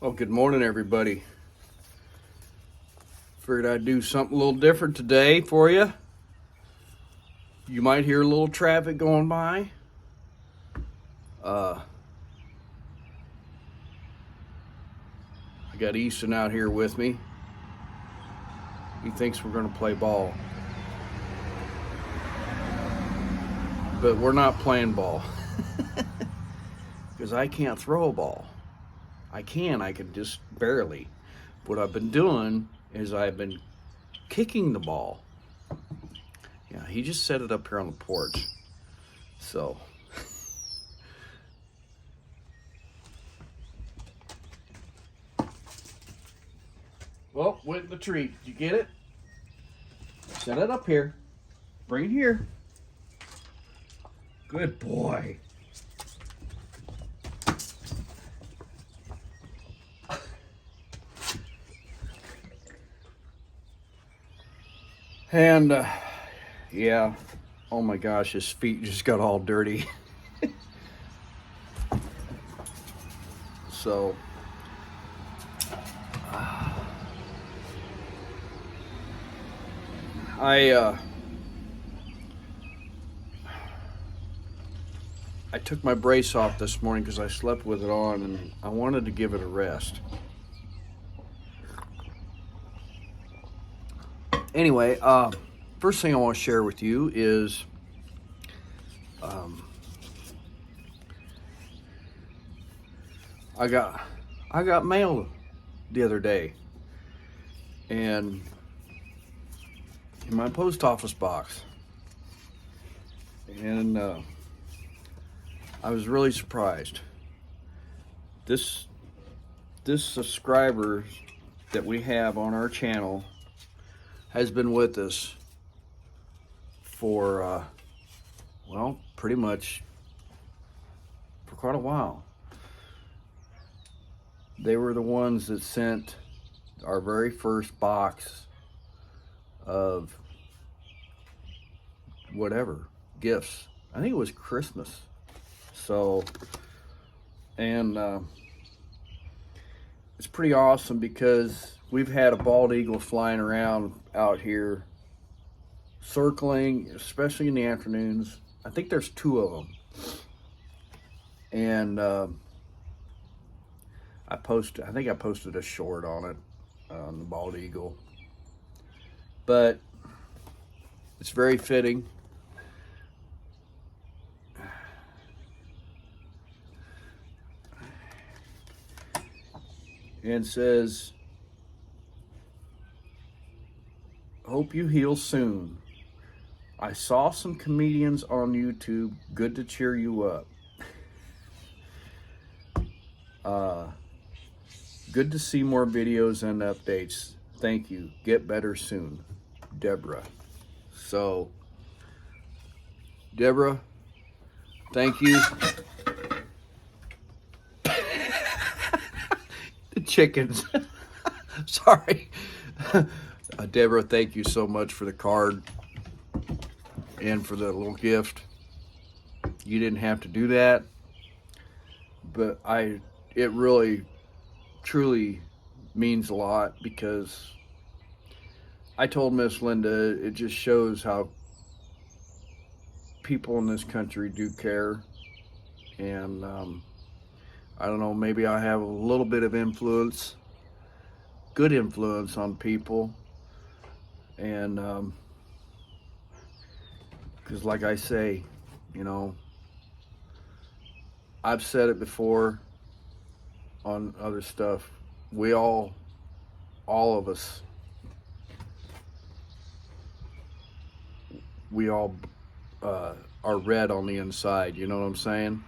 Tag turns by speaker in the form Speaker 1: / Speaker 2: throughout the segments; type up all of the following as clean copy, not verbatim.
Speaker 1: Well, good morning, everybody. Figured I'd do something a little different today for you. You might hear a little traffic going by. I got Easton out here with me. He thinks we're going to play ball. But we're not playing ball. Because I can't throw a ball. I can just barely. What I've been doing is I've been kicking the ball. Yeah, he just set it up here on the porch. So, well, went in the tree. Did you get it? Set it up here. Bring it here. Good boy. And yeah, oh my gosh, his feet just got all dirty. So I took my brace off this morning because I slept with it on and I wanted to give it a rest. Anyway, first thing I want to share with you is I got mail the other day, and in my post office box, and I was really surprised. This subscriber that we have on our channel has been with us for, well, pretty much for quite a while. They were the ones that sent our very first box of whatever, gifts. I think it was Christmas. So, and it's pretty awesome because we've had a bald eagle flying around out here, circling, especially in the afternoons. I think there's 2 of them. And I think I posted a short on it, on the bald eagle. But it's very fitting. And says, hope you heal soon. I saw some comedians on YouTube. Good to cheer you up. Good to see more videos and updates. Thank you. Get better soon. Deborah. So, Deborah, thank you. The chickens. Sorry. Deborah, thank you so much for the card and for the little gift. You didn't have to do that, but it really, truly means a lot because I told Miss Linda it just shows how people in this country do care. And I don't know, maybe I have a little bit of influence, good influence on people. And because like I say, you know, I've said it before on other stuff. We all of us, we all are red on the inside, you know what I'm saying?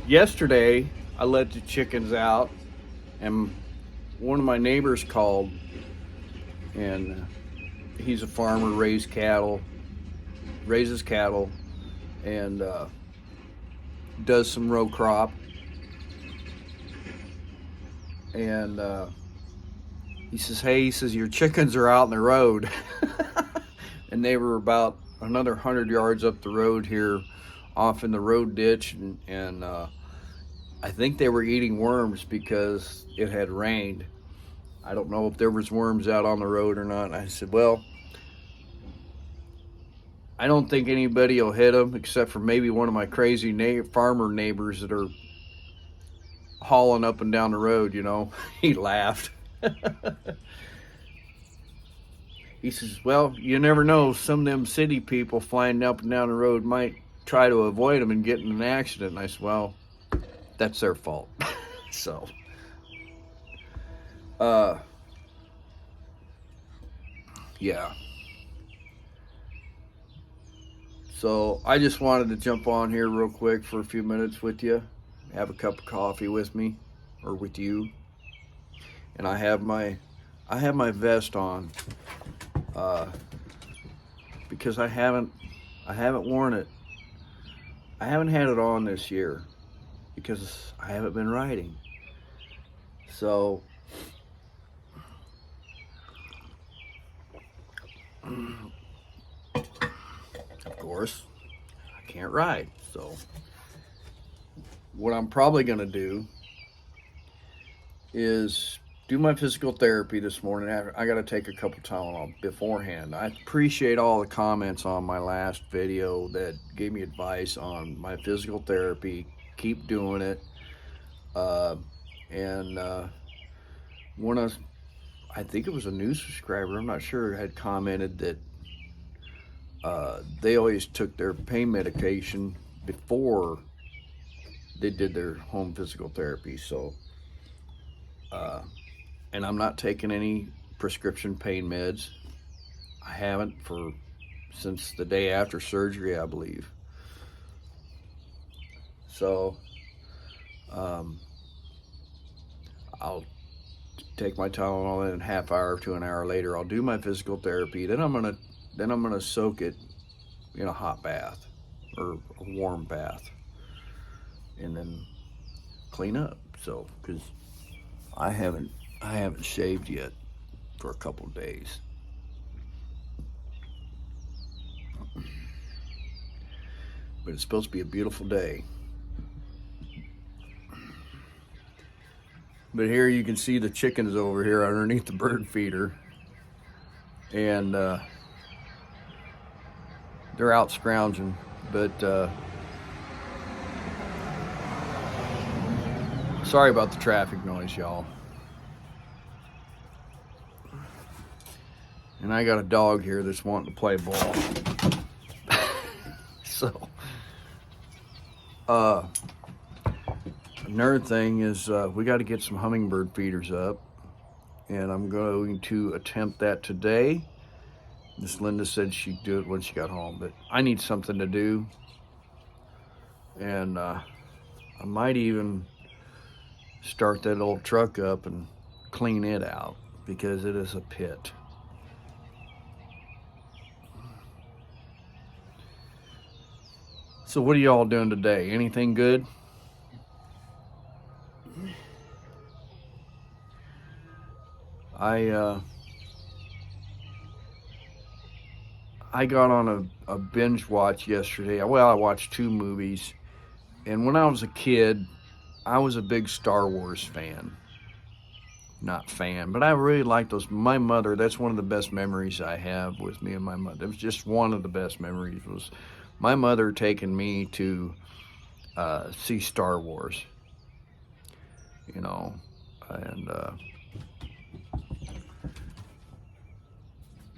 Speaker 1: Yesterday, I let the chickens out, and one of my neighbors called, and he's a farmer, raises cattle, and does some row crop, and he says, "Hey," he says, "your chickens are out in the road," and they were about another 100 yards up the road here, off in the road ditch, and I think they were eating worms because it had rained. I don't know if there was worms out on the road or not. And I said, well, I don't think anybody will hit them except for maybe one of my crazy farmer neighbors that are hauling up and down the road, you know. He laughed. He says, well, you never know. Some of them city people flying up and down the road might try to avoid them and get in an accident. And I said, well, that's their fault. So, yeah. So I just wanted to jump on here real quick for a few minutes with you, have a cup of coffee with me, or with you. And I have my vest on, because I haven't worn it. I haven't had it on this year because I haven't been riding. So of course I can't ride. So what I'm probably going to do is do my physical therapy this morning. I got to take a couple Tylenol beforehand. I appreciate all the comments on my last video that gave me advice on my physical therapy. Keep doing it. One of, I think it was a new subscriber, I'm not sure, had commented that they always took their pain medication before they did their home physical therapy. So, and I'm not taking any prescription pain meds. I haven't since the day after surgery, I believe. So, I'll take my Tylenol, and a half hour to an hour later, I'll do my physical therapy. Then I'm gonna soak it in a hot bath or a warm bath, and then clean up. So, because I haven't shaved yet for a couple of days. But it's supposed to be a beautiful day. But here you can see the chickens over here underneath the bird feeder. And they're out scrounging. But sorry about the traffic noise, y'all. And I got a dog here that's wanting to play ball. So, another thing is we got to get some hummingbird feeders up, and I'm going to attempt that today. Miss Linda said she'd do it when she got home, but I need something to do, and I might even start that old truck up and clean it out because it is a pit. So what are y'all doing today? Anything good? I got on a binge watch yesterday. Well, I watched 2 movies. And when I was a kid, I was a big Star Wars fan. Not fan, but I really liked those. My mother, that's one of the best memories I have with me and my mother. It was just one of the best memories was my mother taking me to see Star Wars. You know, and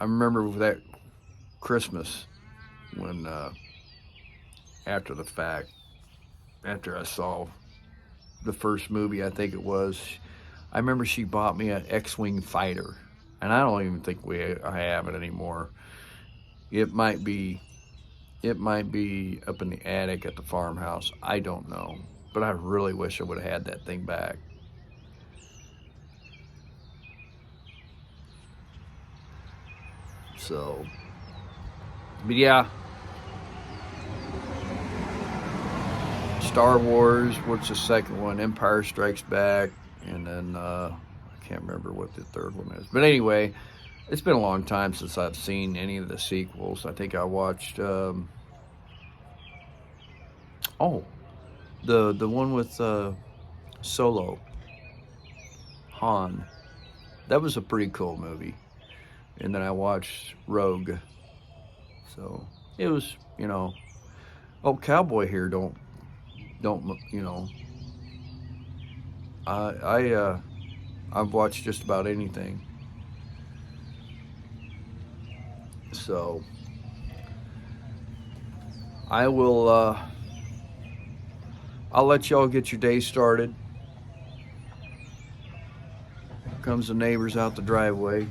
Speaker 1: I remember that Christmas when after the fact, after I saw the first movie, I think it was, I remember she bought me an X-Wing fighter, and I don't even think I have it anymore. It might be up in the attic at the farmhouse. I don't know, but I really wish I would have had that thing back. So, but yeah. Star Wars. What's the second one? Empire Strikes Back, and then I can't remember what the third one is. But anyway, it's been a long time since I've seen any of the sequels. I think I watched the one with Solo, Han. That was a pretty cool movie. And then I watched Rogue. So it was, Cowboy here don't I've watched just about anything. So I will I'll let y'all get your day started. Here comes the neighbors out the driveway.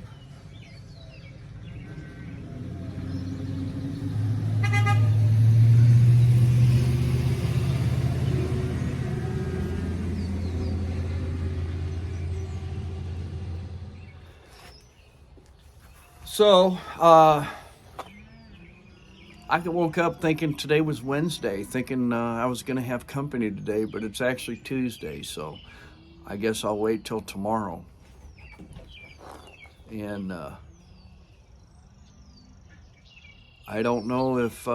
Speaker 1: So, I woke up thinking today was Wednesday, thinking I was going to have company today, but it's actually Tuesday, so I guess I'll wait till tomorrow. And I don't know if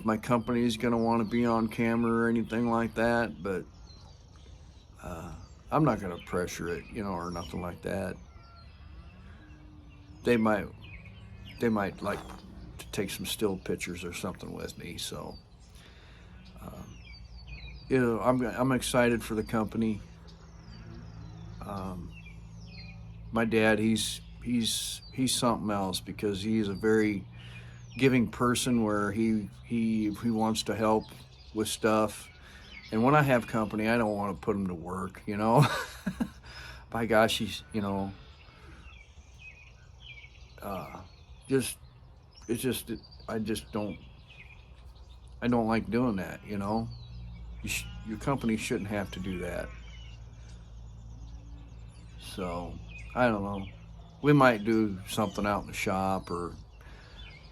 Speaker 1: my company is going to want to be on camera or anything like that, but I'm not going to pressure it, or nothing like that. They might like to take some still pictures or something with me. So, I'm excited for the company. My dad, he's something else because he's a very giving person where he wants to help with stuff. And when I have company, I don't want to put him to work, By gosh, he's, I don't like doing that, Your company shouldn't have to do that. So, I don't know. We might do something out in the shop or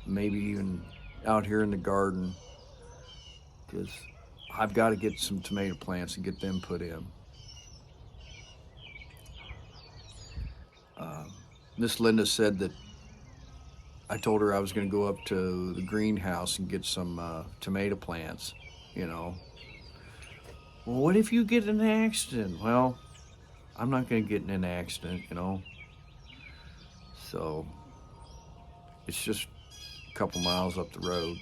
Speaker 1: maybe even out here in the garden because I've got to get some tomato plants and get them put in. Miss Linda said that I told her I was going to go up to the greenhouse and get some tomato plants, Well, what if you get in an accident? Well, I'm not going to get in an accident, So, it's just a couple miles up the road.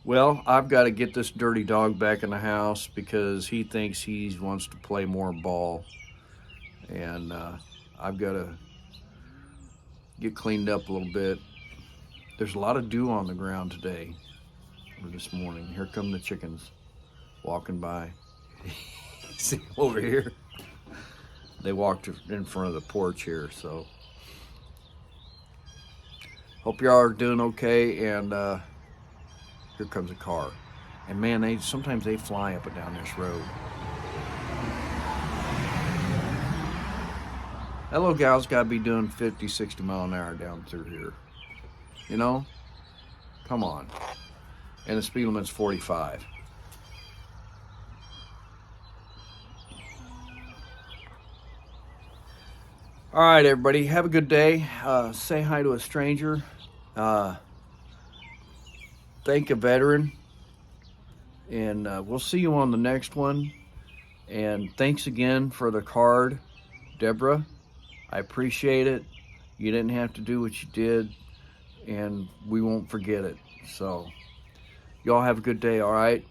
Speaker 1: Well, I've got to get this dirty dog back in the house because he thinks he wants to play more ball. And I've got to get cleaned up a little bit. There's a lot of dew on the ground today, or this morning. Here come the chickens walking by. See over here? They walked in front of the porch here, so. Hope y'all are doing okay, and here comes a car. And man, sometimes they fly up and down this road. That little gal's got to be doing 50, 60 mile an hour down through here. Come on. And the speed limit's 45. All right, everybody. Have a good day. Say hi to a stranger. Thank a veteran. And we'll see you on the next one. And thanks again for the card, Deborah. I appreciate it. You didn't have to do what you did, and we won't forget it. So, y'all have a good day, all right?